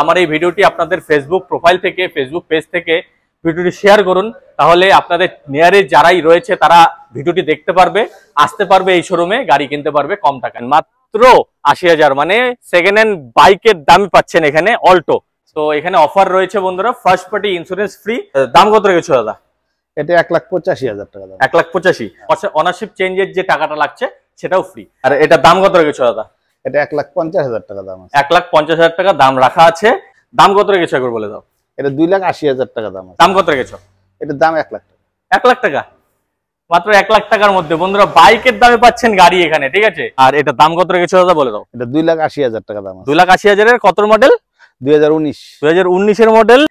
আমার এই ভিডিওটি আপনাদের ফেসবুক প্রোফাইল থেকে, ফেসবুক পেজ থেকে ভিডিওটি শেয়ার করুন, তাহলে আপনাদের নিয়ারে যারাই রয়েছে তারা ভিডিওটি দেখতে পারবে, আসতে পারবে এই শোরুমে, গাড়ি কিনতে পারবে কম টাকায়। মাত্র ৮০,০০০, মানে সেকেন্ড হ্যান্ড বাইকের দামই পাচ্ছেন এখানে অল্টো। তো এখানে অফার রয়েছে বন্ধুরা, ফার্স্ট পার্টি ইন্স্যুরেন্স ফ্রি। দাম কত রেখেছো দাদা? এটা ১,৮৫,০০০ টাকা দাম। ১,৮৫,০০০। অনারশিপ চেঞ্জের যে টাকাটা লাগছে সেটাও ফ্রি। আর এটা দাম কত রেখেছো দাদা? এটা ১,৫০,০০০ টাকা দাম আছে। ১,৫০,০০০ টাকা দাম রাখা আছে। দাম কত রেখেছো একবার বলে দাও। এটা ২,৮০,০০০ টাকা দাম আছে। দাম কত রেখেছো? এটার দাম ১,০০,০০০ টাকা। ১,০০,০০০ টাকা, মাত্র ১,০০,০০০ টাকার মধ্যে বন্ধুরা বাইকের দামে পাচ্ছেন গাড়ি এখানে, ঠিক আছে। আর এটা দাম কত রেখেছো দাদা বলে দাও। এটা ২,৮০,০০০ টাকা দাম আছে। ২,৮০,০০০ এর কত মডেল? ২০১৯। ২০১৯ এর মডেল।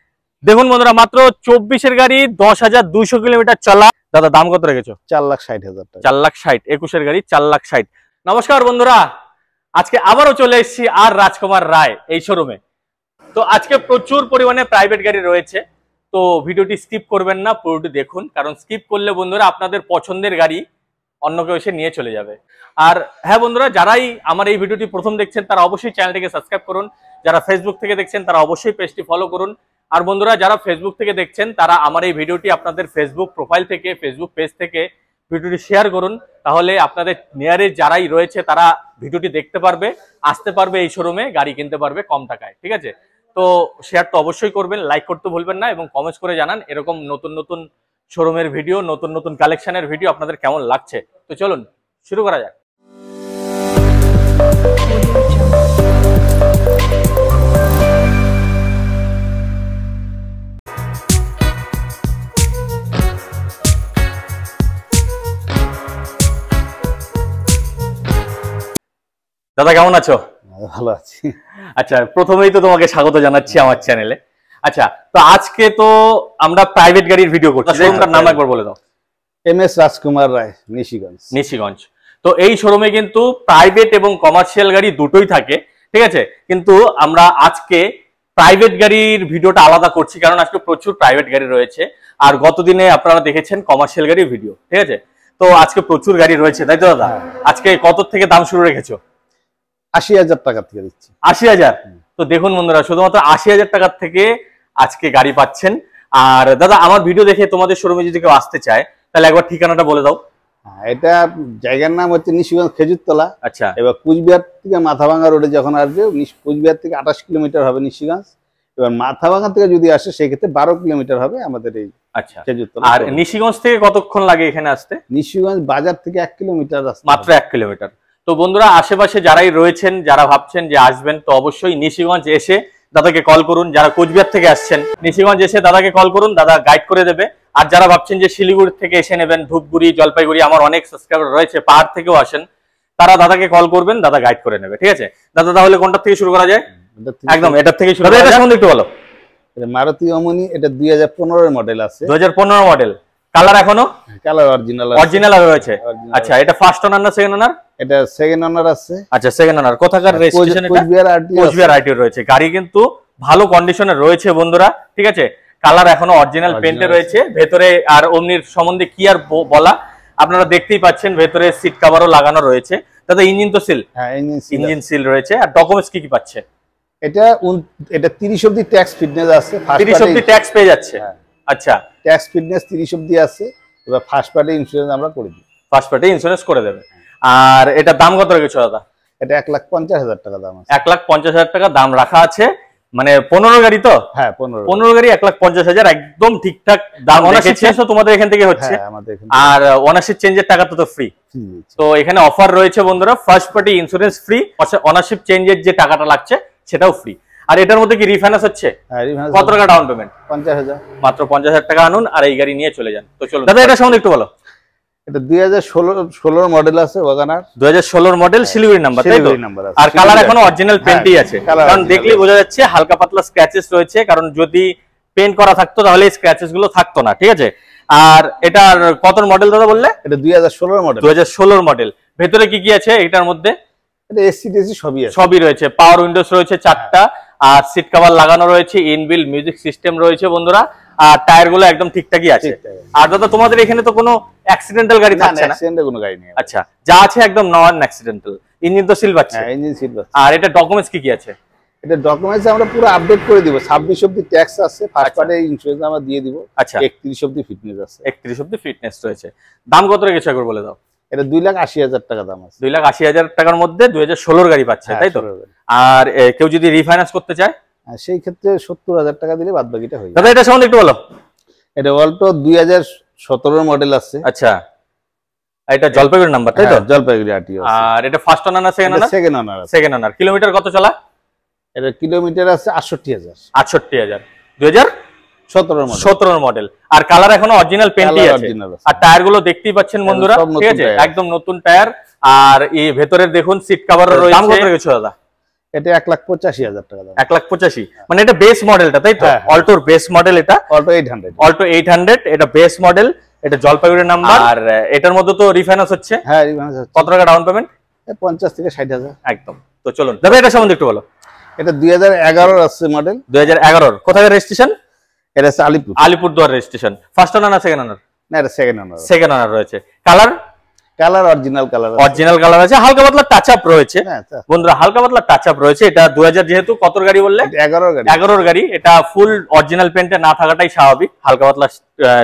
দেখুন বন্ধুরা, মাত্র ২৪ এর গাড়ি, ১০,২০০ কিলোমিটার চলা। দাদা দাম কত রেখেছো? ৪,৬০,০০০ টাকা। ৪,৬০,০০০। ২১ এর গাড়ি ৪,৬০,০০০। নমস্কার বন্ধুরা, আজকে আবারও চলে এসেছি আর রাজকুমার রায় এই শোরুমে। তো আজকে প্রচুর পরিমাণে প্রাইভেট গাড়ি রয়েছে, তো ভিডিওটি স্কিপ করবেন না, পুরোটি দেখুন, কারণ স্কিপ করলে বন্ধুরা আপনাদের পছন্দের গাড়ি অন্য কেউ এসে নিয়ে চলে যাবে। আর হ্যাঁ বন্ধুরা, যারাই আমার এই ভিডিওটি প্রথম দেখছেন তারা অবশ্যই চ্যানেলটিকে সাবস্ক্রাইব করুন। যারা ফেসবুক থেকে দেখছেন তারা অবশ্যই পেজটি ফলো করুন। আর বন্ধুরা যারা ফেসবুক থেকে দেখছেন তারা আমার এই ভিডিওটি আপনাদের ফেসবুক প্রোফাইল থেকে, ফেসবুক পেজ থেকে ভিডিওটি শেয়ার করুন, তাহলে আপনাদের নিয়ারে যারাই রয়েছে তারা ভিডিওটি দেখতে পারবে, আসতে পারবে এই শোরুমে, গাড়ি কিনতে পারবে কম টাকায়, ঠিক আছে। তো শেয়ার তো অবশ্যই করবেন, লাইক করতে ভুলবেন না, এবং কমেন্টস করে জানান এরকম নতুন নতুন শোরুমের ভিডিও, নতুন নতুন কালেকশনের ভিডিও আপনাদের কেমন লাগছে। তো চলুন শুরু করা যাক। দাদা কেমন আছো? ভালো আছি। আচ্ছা, প্রথমেই তো তোমাকে স্বাগত জানাচ্ছি আমার চ্যানেলে। আচ্ছা, তো আজকে তো আমরা প্রাইভেট গাড়ির ভিডিও করছি, শোরুমটার নাম একবার বলে দাও। MS রাজকুমার রায়, নিশিগঞ্জ। নিশিগঞ্জ। তো এই শোরুমে কিন্তু প্রাইভেট এবং কমার্শিয়াল গাড়ি দুটোই থাকে, ঠিক আছে। কিন্তু আমরা আজকে প্রাইভেট গাড়ির ভিডিওটা আলাদা করছি, কারণ আজকে প্রচুর প্রাইভেট গাড়ি রয়েছে, আর গতদিনে আপনারা দেখেছেন কমার্শিয়াল গাড়ির ভিডিও, ঠিক আছে। তো আজকে প্রচুর গাড়ি রয়েছে, তাই তো দাদা? আজকে কত থেকে দাম শুরু রেখেছো? ৮০,০০০ টাকা থেকে দিচ্ছি। ৮০,০০০। তো দেখুন বন্ধুরা, শুধুমাত্র ৮০,০০০ টাকার থেকে আজকে গাড়ি পাচ্ছেন। আর দাদা আমার ভিডিও দেখে তোমাদের শোরুমে যদি কেউ আসতে চায় তাহলে একবার ঠিকানাটা বলে দাও। এটা জায়গার নাম হচ্ছে নিশিগঞ্জ খেজুরতলা। আচ্ছা। এবার কুচবিহার থেকে মাথাভাঙা রোডে যখন আসবে, কুচবিহার থেকে ২৮ কিলোমিটার হবে নিশিগঞ্জ। এবার মাথাভাঙা থেকে যদি আসে সেক্ষেত্রে ১২ কিলোমিটার হবে আমাদের এই আচ্ছা খেজুরতলা। আর নিশিগঞ্জ থেকে কতক্ষণ লাগে এখানে আসতে? নিশিগঞ্জ বাজার থেকে ১ কিলোমিটার রাস্তা, মাত্র ১ কিলোমিটার। তো বন্ধুরা আশেপাশে যারাই রয়েছেন, যারা ভাবছেন যে আসবেন, তো অবশ্যই নিশিগঞ্জ এসে দাদাকে কল করুন। যারা কোচবিহার থেকে আসছেন নিশিগঞ্জ এসে দাদাকে কল করুন, দাদা গাইড করে দেবে। আর যারা ভাবছেন যে শিলিগুড়ি থেকে এসে নেবেন, ধূপগুড়ি, জলপাইগুড়ি, আমার অনেক সাবস্ক্রাইবার রয়েছে, পাহাড় থেকেও আসেন, তারা দাদাকে কল করবেন, দাদা গাইড করে নেবে, ঠিক আছে। দাদা তাহলে কোনটা থেকে শুরু করা যায়? একদম এটার থেকে শুরু করা যায়। এটা সম্বন্ধে একটু বলো। মারুতি ওমনি, এটা ২০১৫ মডেল আছে। ২০১৫ মডেল। কালার এখনো কালার অরিজিনাল অরিজিনাল রয়েছে। আচ্ছা, এটা ফার্স্ট ওনার না সেকেন্ড ওনার? এটা সেকেন্ড ওনার আছে। আচ্ছা, সেকেন্ড ওনার। কোথাকার রেজিস্ট্রেশন? এটা কোচবিহার আরটিও রয়েছে। গাড়ি কিন্তু ভালো কন্ডিশনে রয়েছে বন্ধুরা, ঠিক আছে। কালার এখনো অরিজিনাল পেইন্টে রয়েছে ভেতরে। আর ওমনির সম্বন্ধে কি আর বলা, আপনারা দেখতেই পাচ্ছেন ভেতরে সিট কভারও লাগানো রয়েছে। দাদা ইঞ্জিন তো সিল? হ্যাঁ, ইঞ্জিন সিল রয়েছে। আর ডকুমেন্টস কি কি পাচ্ছে? এটা ৩০ অবধি ট্যাক্স ফিটনেস আছে। ৩০ অবধি ট্যাক্স পেয়ে যাচ্ছে। আচ্ছা, ট্যাক্স ফিটনেস ৩০ অবধি আছে। এবার ফার্স্ট পার্টি ইন্স্যুরেন্স আমরা করে দিই। ফার্স্ট পার্টি ইন্স্যুরেন্স করে দেবে। আর এটা দাম কত রেখেছো দাদা? এটা ১,৫০,০০০ টাকা দাম আছে। ১,৫০,০০০ টাকা দাম রাখা আছে। মানে ১৫ গাড়ি তো? হ্যাঁ, ১৫ গাড়ি ১,৫০,০০০, একদম ঠিকঠাক দাম। অনারশিপ চেঞ্জ তো তোমাদের এখান থেকে হচ্ছে? আর অনারশিপ চেঞ্জের টাকা তো ফ্রি। তো এখানে অফার রয়েছে বন্ধুরা, first party insurance free, ownership চেঞ্জের যে টাকাটা লাগছে সেটাও ফ্রি। আর এটার মধ্যে কি রিফাইন্যান্স হচ্ছে? কত টাকা ডাউন পেমেন্ট? ৫০,০০০। মাত্র ৫০,০০০ টাকা আনুন আর এই গাড়ি নিয়ে চলে যান। তো চলুন দাদা এটা সম্বন্ধে একটু বলো। এটা ২০১৬ মডেল আছে, ওয়াগনার। ২০১৬ মডেল, শিলিগুড়ি নাম্বার, তাই তো? আর কালার এখনো অরিজিনাল পেইন্টই আছে, কারণ দেখলেই বোঝা যাচ্ছে হালকা পাতলা স্ক্র্যাচেস রয়েছে, কারণ যদি পেইন্ট করা থাকতো তাহলে এই স্ক্র্যাচেস গুলো থাকতো না, ঠিক আছে। আর এটার কত মডেল দাদা বললে? এটা ২০১৬ মডেল। ২০১৬ মডেল। ভেতরে কি কি আছে এটার মধ্যে? এটা এসি টেসি সবই আছে। সবই রয়েছে। পাওয়ার উইন্ডোজ রয়েছে ৪টা, আর সিট কভার লাগানো রয়েছে, ইনবিল মিউজিক সিস্টেম রয়েছে বন্ধুরা। আর টায়ার গুলো একদম ঠিকঠাকই আছে। আর দাদা তোমাদের এখানে তো কোনো অ্যাক্সিডেন্টাল গাড়ি থাকছে না? অ্যাক্সিডেন্টের কোনো গাড়ি নেই। আচ্ছা, যা আছে একদম নন অ্যাক্সিডেন্টাল। ইঞ্জিন তো সিল পাচ্ছে? হ্যাঁ, ইঞ্জিন সিল পাচ্ছে। আর এটা ডকুমেন্টস কি কি আছে? এটা ডকুমেন্টস আমরা পুরো আপডেট করে দিব। 26 অবধি ট্যাক্স আছে, ফার্স্ট পার্টে ইন্স্যুরেন্স আমরা দিয়ে দিব। আচ্ছা, 31 অবধি ফিটনেস আছে। 31 অবধি ফিটনেস রয়েছে। দাম কত রেখেছো একবার বলে দাও। এটা 2,80,000 টাকা দাম আছে। 2,80,000 টাকার মধ্যে 2016 গাড়ি পাচ্ছে, তাই তো? আর কেউ যদি রিফাইন্যান্স করতে চায় সেই ক্ষেত্রে 70,000 টাকা দিলে বাদ বাকিটা হয়ে যাবে। দাদা এটা সম্বন্ধে একটু বলো। এটা অল্টো 2017 মডেল আছে। আচ্ছা, এটা জলপাইগুড়ির নাম্বার, তাই তো? জলপাইগুড়ি আরটিও। আর এটা ফার্স্ট ওনার না সেকেন্ড ওনার? সেকেন্ড ওনার আছে। সেকেন্ড ওনার। কিলোমিটার কত চলা? এটা কিলোমিটার আছে 68,000। 68,000। 2017 মডেল। আর কালার এখনো অরিজিনাল পেন্টই আছে। আর টায়ার গুলো দেখতেই পাচ্ছেন বন্ধুরা, ঠিক আছে? একদম নতুন টায়ার। আর এই ভেতরের দেখুন সিট কভার রয়েছে। দাম কত রেখেছো দাদা? এটা 1,85,000 টাকা দাম। 1,85,000, মানে এটা বেস মডেলটা, তাই তো? অল্টোর বেস মডেল এটা। অল্টো 800। অল্টো 800, এটা বেস মডেল, এটা জলপাইগুড়ির নাম্বার। আর এটার মধ্যে তো রিফাইন্যান্স হচ্ছে। হ্যাঁ, রিফাইন্যান্স হচ্ছে। কত টাকা ডাউন পেমেন্ট? 50 থেকে 60,000। একদম। তো চলুন দাদা এটা সম্বন্ধে একটু বলো। এটা 2011 আছে মডেল। 2011। কোথায় রেজিস্ট্রেশন? এটা আছে Alipur. Alipurduar registration. First owner না সেকেন্ড ওনার? না, এটা সেকেন্ড ওনার। সেকেন্ড ওনার রয়েছে। Colour? Colour original colour. Original colour আছে, হালকা পাতলা টাচ আপ রয়েছে বন্ধুরা, হালকা পাতলা টাচ আপ রয়েছে। এটা 2000 যেহেতু, কতর গাড়ি বললে? 11 গাড়ি। এটা ফুল অরিজিনাল পেন্টে না থাকাটাই স্বাভাবিক, হালকা পাতলা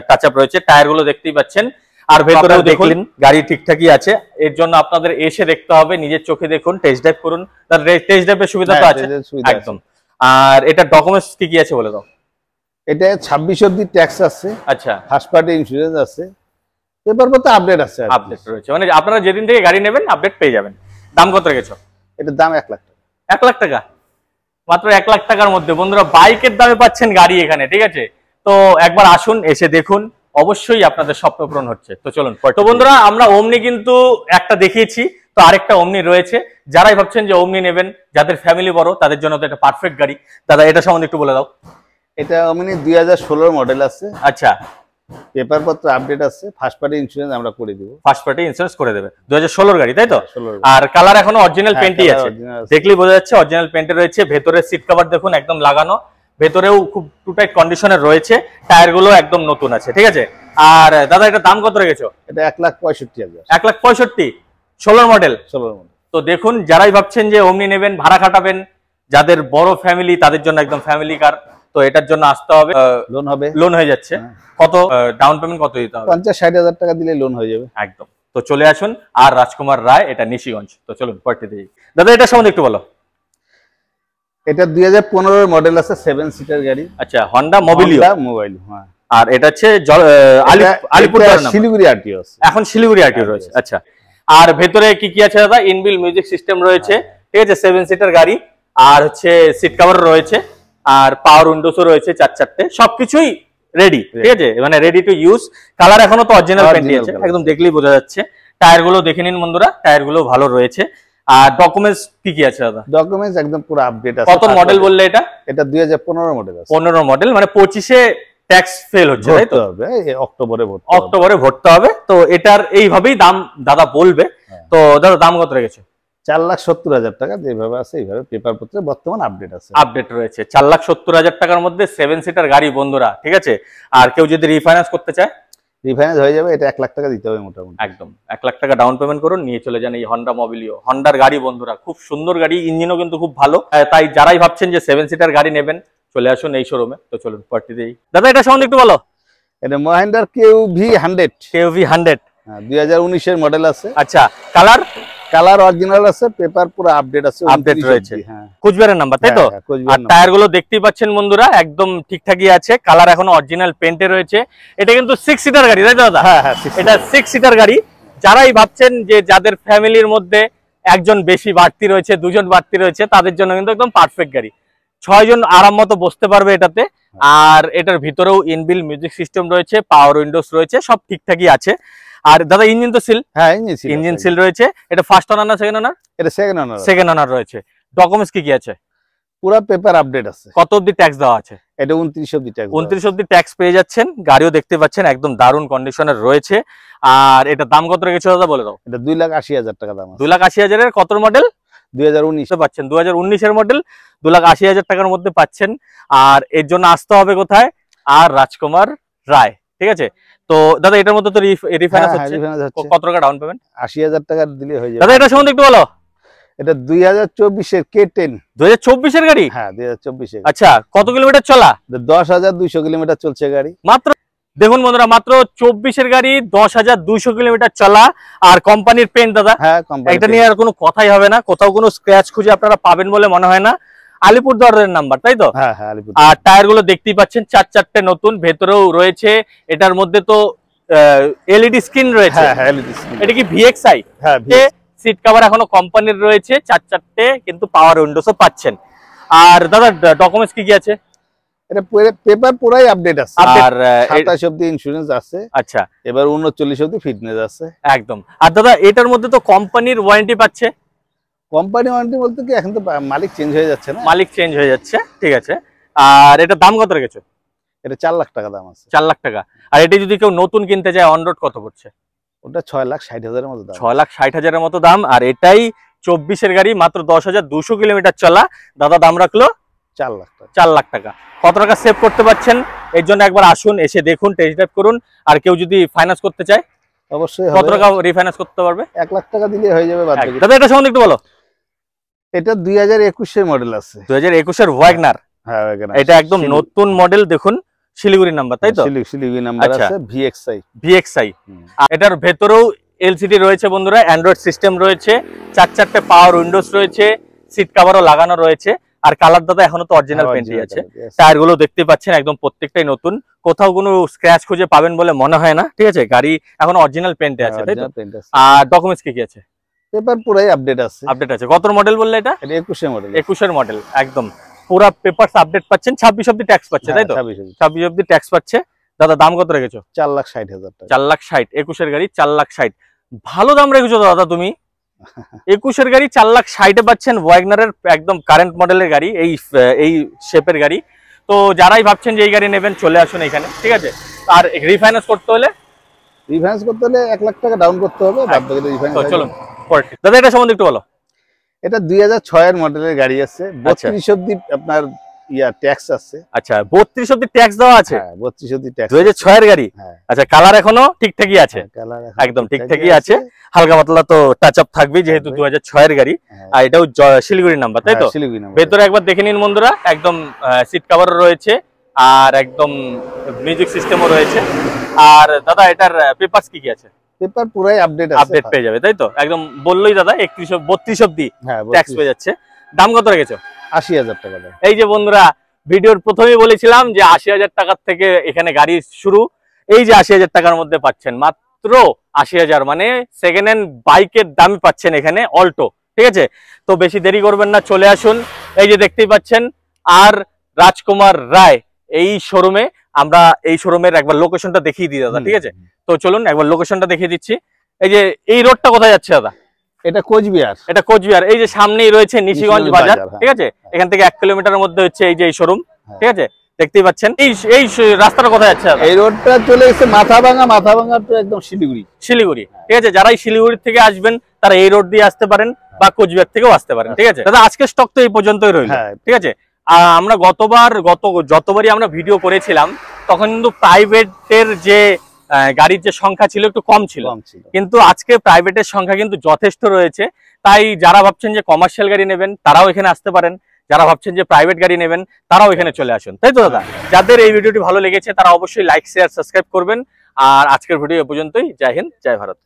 টাচ আপ রয়েছে। টায়ার গুলো দেখতেই পাচ্ছেন। আর ভেতরেও দেখলেন গাড়ি ঠিকঠাকই আছে। এর জন্য আপনাদের এসে দেখতে হবে, নিজের চোখে দেখুন, টেস্ট ড্রাইভ করুন। তার টেস্ট ড্রাইভের সুবিধা তো আছে একদম। আর এটা ডকুমেন্টস কি কি আছে বলে দাও। এটা 26 অবধি ট্যাক্স আছে। আচ্ছা, ফার্স্ট পার্টি ইন্স্যুরেন্স আছে, পেপারপত্র আপডেট আছে। আপডেট রয়েছে, মানে আপনারা যেদিন থেকে গাড়ি নেবেন আপডেট পেয়ে যাবেন। দাম কত রেখেছো? এটার দাম 1 লাখ টাকা। 1 লাখ টাকা, মাত্র 1 লাখ টাকার মধ্যে বন্ধুরা বাইকের দামে পাচ্ছেন গাড়ি এখানে, ঠিক আছে? তো একবার আসুন, এসে দেখুন, অবশ্যই আপনাদের স্বপ্ন পূরণ হচ্ছে। তো চলুন। তো বন্ধুরা আমরা ওমনি কিন্তু একটা দেখিয়েছি, তো আরেকটা ওমনি রয়েছে। যারাই ভাবছেন যে ওমনি নেবেন, যাদের ফ্যামিলি বড়, তাদের জন্য তো এটা পারফেক্ট গাড়ি। দাদা এটা সম্বন্ধে একটু বলে দাও। এটা ওমনি 2016 মডেল আছে। আচ্ছা, পেপারপত্র আপডেট আছে, ফার্স্ট পার্টি ইন্স্যুরেন্স আমরা করে দিব। ফার্স্ট পার্টি ইন্স্যুরেন্স করে দেবে। 2016 গাড়ি, তাই তো? আর কালার এখনো অরিজিনাল পেন্টই আছে, দেখলেই বোঝা যাচ্ছে অরিজিনাল পেন্টে রয়েছে। ভেতরের সিট কভার দেখুন একদম লাগানো, ভেতরেও খুব টু টাইট কন্ডিশনের রয়েছে। টায়ার গুলো একদম নতুন আছে, ঠিক আছে? আর দাদা এটা দাম কত রেখেছো? এটা 1,65,000। 1,65,000, 16 মডেল। 16 মডেল। তো দেখুন, যারাই ভাবছেন যে ওমনি নেবেন, ভাড়া খাটাবেন, যাদের বড় ফ্যামিলি, তাদের জন্য একদম ফ্যামিলি কার। তো এটার জন্য আসতে হবে, লোন হবে, লোন হয়ে যাচ্ছে। কত ডাউন পেমেন্ট কত দিতে হবে? 50-60,000 টাকা দিলে লোন হয়ে যাবে একদম। তো চলে আসুন। আর রাজকুমার রায়, এটা নিশিগঞ্জ। তো চলুন পরটি দিই। দাদা এটা সম্বন্ধে একটু বলো। এটা 2015 মডেল আছে, 7 সিটার গাড়ি। আচ্ছা, হন্ডা মোবিলিও মোবাইল। হ্যাঁ। আর এটা হচ্ছে আলিপুরদুয়ার শিলিগুড়ি আরটিও আছে, এখন শিলিগুড়ি আরটিও রয়েছে। আচ্ছা, আর ভেতরে কি কি আছে দাদা? ইনবিল মিউজিক সিস্টেম রয়েছে, ঠিক আছে? 7 সিটার গাড়ি। আর হচ্ছে সিট কভার রয়েছে, আর পাওয়ার উইন্ডোজও রয়েছে 4-4টে। সবকিছুই রেডি, ঠিক আছে? মানে রেডি টু ইউজ। কালার এখনো তো অরিজিনাল পেন্টই আছে, একদম দেখলেই বোঝা যাচ্ছে। টায়ার গুলো দেখে নিন বন্ধুরা, টায়ার গুলো ভালো রয়েছে। আর ডকুমেন্টস কি কি আছে দাদা? ডকুমেন্টস একদম পুরো আপডেট আছে। কত মডেল বললে এটা? এটা 2015 মডেল আছে। 15 মডেল, মানে 25-এ ট্যাক্স ফেল হচ্ছে, তাই তো? অক্টোবরে ভরতে হবে। তো এটার এইভাবেই দাম দাদা বলবে। তো দাদা দাম কত রেখেছে? 4,70,000 টাকা। যেভাবে আছে এইভাবে পেপার পত্রে বর্তমান আপডেট আছে, আপডেট রয়েছে। 4,70,000 টাকার মধ্যে 7 সিটার গাড়ি বন্ধুরা, ঠিক আছে? আর কেউ যদি রিফাইন্যান্স করতে চায়, রিফাইন্যান্স হয়ে যাবে। এটা 1 লাখ টাকা দিতে হবে মোটামুটি। একদম 1 লাখ টাকা ডাউন পেমেন্ট করুন, নিয়ে চলে যান এই হন্ডা মোবিলিও। হন্ডার গাড়ি বন্ধুরা, খুব সুন্দর গাড়ি, ইঞ্জিনও কিন্তু খুব ভালো। তাই যারাই ভাবছেন যে 7 সিটার গাড়ি নেবেন, চলে আসুন এই শোরুমে। তো চলুন পার্টি দেই। দাদা এটা সম্বন্ধে একটু বলো। এটা মহিন্দ্রার KUV100। KUV100, 2019 এর মডেল আছে। আচ্ছা, কালার অরিজিনাল আছে, পেপার পুরো আপডেট আছে, আপডেট রয়েছে। হ্যাঁ, কুচবিহারের নাম্বার, তাই তো? আর টায়ার গুলো দেখতেই পাচ্ছেন বন্ধুরা, একদম ঠিকঠাকই আছে। কালার এখনো অরিজিনাল পেন্টে রয়েছে। এটা কিন্তু 6 সিটার গাড়ি, তাই তো দাদা? হ্যাঁ, এটা 6 সিটার গাড়ি। যারাই ভাবছেন যে যাদের ফ্যামিলির মধ্যে একজন বেশি বাড়তি রয়েছে, 2জন বাড়তি রয়েছে, তাদের জন্য কিন্তু একদম পারফেক্ট গাড়ি। 6 জন আরাম মতো বসতে পারবে এটাতে। আর এটার ভিতরেও ইনবিল মিউজিক সিস্টেম রয়েছে, পাওয়ার উইন্ডোজ রয়েছে, সব ঠিকঠাকই আছে। আর দাদা ইঞ্জিন তো সিল? হ্যাঁ, ইঞ্জিন সিল রয়েছে। এটা ফার্স্ট ওনার না সেকেন্ড ওনার? এটা সেকেন্ড ওনার। সেকেন্ড ওনার রয়েছে। ডকুমেন্টস কি কি আছে? পুরো পেপার আপডেট আছে। কত অবধি ট্যাক্স দেওয়া আছে? এটা 29 অবধি ট্যাক্স। 29 অবধি ট্যাক্স পেয়ে যাচ্ছেন। গাড়িও দেখতে পাচ্ছেন একদম দারুণ কন্ডিশনের রয়েছে। আর এটা দাম কত রেখেছো দাদা বলে দাও। এটা 2,80,000 টাকা দাম আছে। 2,80,000 এর কত মডেল? 2019 পাচ্ছেন। 2019 এর মডেল 2,80,000 টাকার মধ্যে পাচ্ছেন। আর এর জন্য আসতে হবে কোথায়? আর রাজকুমার রায়, ঠিক আছে? তো দাদা এটার মধ্যে তো রিফাইন্যান্স হচ্ছে। কত টাকা ডাউন পেমেন্ট? 80,000 টাকা দিলে হয়ে যাবে। দাদা এটা সম্বন্ধে একটু বলো। এটা 2024-এর K10। 2024-এর গাড়ি? হ্যাঁ 2024-এর। আচ্ছা, কত কিলোমিটার চলা? 10,200 কিলোমিটার চলছে গাড়ি মাত্র। দেখুন বন্ধুরা, মাত্র 24-এর গাড়ি, 10,200 কিলোমিটার চলা, আর কোম্পানির পেন্ট দাদা। হ্যাঁ কোম্পানি, এটা নিয়ে আর কোনো কথাই হবে না, কোথাও কোনো স্ক্র্যাচ খুঁজে আপনারা পাবেন বলে মনে হয় না। আলিপুরদুয়ারের নাম্বার, তাই তো? হ্যাঁ হ্যাঁ আলিপুর। আর টায়ার গুলো দেখতেই পাচ্ছেন, 4-4টে নতুন, ভেতরেও রয়েছে। এটার মধ্যে তো এলইডি স্ক্রিন রয়েছে। হ্যাঁ হ্যাঁ এলইডি স্ক্রিন। এটা কি ভিএক্সআই? হ্যাঁ, সিট কভার এখনো কোম্পানির রয়েছে, 4-4টে, কিন্তু পাওয়ার উইন্ডোজও পাচ্ছেন। আর দাদা ডকুমেন্টস কি কি আছে? এটা পেপার পুরাই আপডেট আছে। আর 27 অবধি ইন্স্যুরেন্স আছে। আচ্ছা, এবার 39 অবধি ফিটনেস আছে একদম। আর দাদা এটার মধ্যে তো কোম্পানির ওয়ারেন্টি পাচ্ছে। কোম্পানি ওয়ারেন্টি বলতে কি, এখন তো মালিক চেঞ্জ হয়ে যাচ্ছে না, মালিক চেঞ্জ হয়ে যাচ্ছে, ঠিক আছে। আর এটা দাম কত রেখেছো? এটা 4 লাখ টাকা দাম আছে। 4 লাখ টাকা। আর এটা যদি কেউ নতুন কিনতে যায় অন রোড কত পড়ছে? ওটা 6,60,000-এর মতো দাম। 6,60,000-এর মতো দাম। আর এটাই 24-এর গাড়ি, মাত্র 10,200 কিলোমিটার চলা। দাদা দাম রাখলো 4 লাখ টাকা। 4 লাখ টাকা। কত টাকা সেভ করতে পারছেন? এর জন্য একবার আসুন, এসে দেখুন, টেস্ট ড্রাইভ করুন। আর কেউ যদি ফাইন্যান্স করতে চায় অবশ্যই কত টাকা রিফাইন্যান্স করতে পারবে? 1 লাখ টাকা দিলে হয়ে যাবে। বাদ বাকি দাদা এটা সম্বন্ধে একটু বলো। এটা 2021-এর মডেল আছে। 2021-এর ওয়াগনার। হ্যাঁ ওয়াগনার। এটা একদম নতুন মডেল, দেখুন শিলিগুড়ি নাম্বার, তাই তো? শিলিগুড়ি নাম্বার আছে, ভিএক্সআই। এটার ভেতরেও এলসিডি রয়েছে বন্ধুরা, অ্যান্ড্রয়েড সিস্টেম রয়েছে, 4-4টে পাওয়ার উইন্ডোজ রয়েছে, সিট কভারও লাগানো রয়েছে। আর কালার দাদা এখনো তো অরিজিনাল পেন্টই আছে। টায়ার গুলো দেখতে পাচ্ছেন একদম প্রত্যেকটাই নতুন, কোথাও কোনো স্ক্র্যাচ খুঁজে পাবেন বলে মনে হয় না, ঠিক আছে? গাড়ি এখনো অরিজিনাল পেন্টে আছে, তাই তো? আর ডকুমেন্টস কি কি আছে? পেপার পুরাই আপডেট আছে। আপডেট আছে। কত মডেল বললে এটা? এটা 21-এর মডেল। 21-এর মডেল, একদম পুরো পেপারস আপডেট পাচ্ছেন। 26 অবধি ট্যাক্স পাচ্ছে, তাই তো? 26 অবধি ট্যাক্স পাচ্ছে। দাদা দাম কত রেখেছো? 4,60,000 টাকা। 4,60,000। 21-এর গাড়ি 4,60,000, ভালো দাম রেখেছো দাদা তুমি। 21-এর গাড়ি 4,60,000-এ পাচ্ছেন, ওয়াগনারের একদম কারেন্ট মডেলের গাড়ি, এই শেপের গাড়ি। তো যারাই ভাবছেন যে এই গাড়ি নেবেন, চলে আসুন এখানে, ঠিক আছে? আর রিফাইন্যান্স করতে হলে 1 লাখ টাকা ডাউন করতে হবে, বাদ বাকি রিফাইন্যান্স। চলুন দাদা এটা সম্বন্ধে একটু বলো। এটা 2006-এর মডেলের গাড়ি আছে, 32 অবধি আপনার ট্যাক্স আছে। আচ্ছা, 32 অবধি ট্যাক্স দেওয়া আছে? হ্যাঁ 32 অবধি ট্যাক্স। 2006-এর গাড়ি। আচ্ছা, কালার এখনো ঠিকঠাকই আছে? একদম ঠিকঠাকই আছে, হালকা পাতলা তো টাচ আপ থাকবে, যেহেতু 2006-এর গাড়ি। আর এটাও শিলিগুড়ির নাম্বার, তাই তো? ভেতরে একবার দেখে নিন বন্ধুরা, একদম সিট কভারও রয়েছে, আর একদম মিউজিক সিস্টেমও রয়েছে। আর দাদা এটার পেপারস কি কি আছে? পেপার পুরাই আপডেট আছে, আপডেট পেয়ে যাবে, তাই তো? একদম বললোই দাদা 32 অবধি ট্যাক্স পেয়ে যাচ্ছে। দাম কত রেখেছো? 80,000 টাকা। এই যে বন্ধুরা, ভিডিওর প্রথমেই বলেছিলাম যে 80,000 টাকার থেকে এখানে গাড়ি শুরু। এই যে 80,000 টাকার মধ্যে পাচ্ছেন, মাত্র 80,000, মানে সেকেন্ড হ্যান্ড বাইকের দামই পাচ্ছেন এখানে, অল্টো, ঠিক আছে? তো বেশি দেরি করবেন না, চলে আসুন। এই যে দেখতেই পাচ্ছেন আর রাজকুমার রায় এই শোরুমে। আমরা এই শোরুমের একবার লোকেশনটা দেখিয়ে দিই দাদা, ঠিক আছে? তো চলুন একবার লোকেশনটা দেখিয়ে দিচ্ছি। এই যে এই রোডটা কোথায় যাচ্ছে দাদা? এটা কোচবিহার। এটা কোচবিহার। এই যে সামনেই রয়েছে নিশিগঞ্জ বাজার, ঠিক আছে? এখান থেকে 1 কিলোমিটারের মধ্যে হচ্ছে এই যে এই শোরুম, ঠিক আছে? দেখতেই পাচ্ছেন। এই রাস্তাটা কোথায় যাচ্ছে দাদা? এই রোডটা চলে এসেছে মাথাভাঙা তো একদম শিলিগুড়ি, ঠিক আছে? যারাই শিলিগুড়ি থেকে আসবেন তারা এই রোড দিয়ে আসতে পারেন, বা কোচবিহার থেকেও আসতে পারেন, ঠিক আছে? দাদা আজকে স্টক তো এই পর্যন্তই রইল, ঠিক আছে? আমরা যতবারই আমরা ভিডিও করেছিলাম তখন কিন্তু প্রাইভেটের যে গাড়ির যে সংখ্যা ছিল একটু কম ছিল, কিন্তু আজকে প্রাইভেটের সংখ্যা কিন্তু যথেষ্ট রয়েছে। তাই যারা ভাবছেন যে কমার্শিয়াল গাড়ি নেবেন তারাও এখানে আসতে পারেন, যারা ভাবছেন যে প্রাইভেট গাড়ি নেবেন তারাও এখানে চলে আসুন, তাই তো দাদা? যাদের এই ভিডিওটি ভালো লেগেছে তারা অবশ্যই লাইক, শেয়ার, সাবস্ক্রাইব করবেন। আর আজকের ভিডিও এ পর্যন্তই। জয় হিন্দ, জয় ভারত।